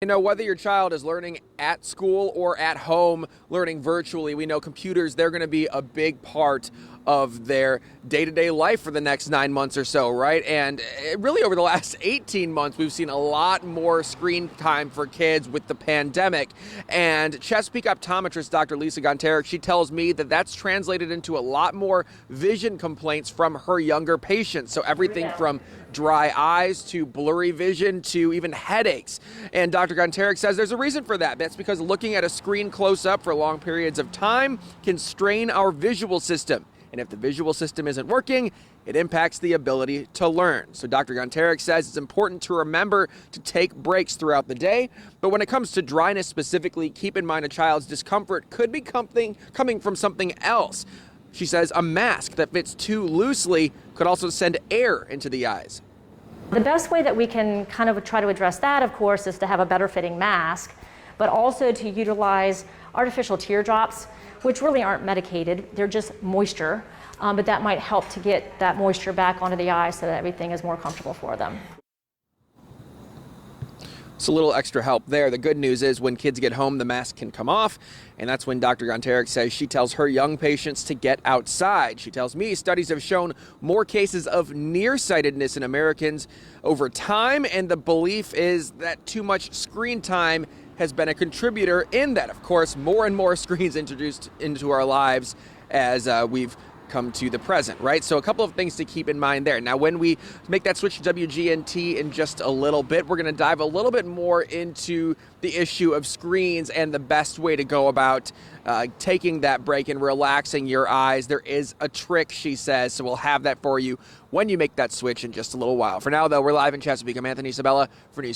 You know, whether your child is learning at school or at home, learning virtually, we know computers, they're going to be a big part of their day-to-day life for the next 9 months or so, right? And really over the last 18 months, we've seen a lot more screen time for kids with the pandemic. And Chesapeake optometrist Dr. Lisa Gontarick, she tells me that that's translated into a lot more vision complaints from her younger patients. So everything from dry eyes to blurry vision to even headaches. And Dr. Gunterich says there's a reason for that. That's because looking at a screen close up for long periods of time can strain our visual system. And if the visual system isn't working, it impacts the ability to learn. So Dr. Gunterich says it's important to remember to take breaks throughout the day. But when it comes to dryness specifically, keep in mind a child's discomfort could be coming from something else. She says a mask that fits too loosely could also send air into the eyes. The best way that we can kind of try to address that, of course, is to have a better fitting mask, but also to utilize artificial teardrops, which really aren't medicated. They're just moisture, but that might help to get that moisture back onto the eye so that everything is more comfortable for them. It's a little extra help there. The good news is when kids get home, the mask can come off. And that's when Dr. Gunterich says she tells her young patients to get outside. She tells me studies have shown more cases of nearsightedness in Americans over time. And the belief is that too much screen time has been a contributor in that. Of course, more and more screens introduced into our lives as we've come to the present, right? So a couple of things to keep in mind there. Now, when we make that switch to WGNT in just a little bit, we're going to dive a little bit more into the issue of screens and the best way to go about taking that break and relaxing your eyes. There is a trick, she says, so we'll have that for you when you make that switch in just a little while. For now, though, we're live in Chesapeake. I'm Anthony Sabella for News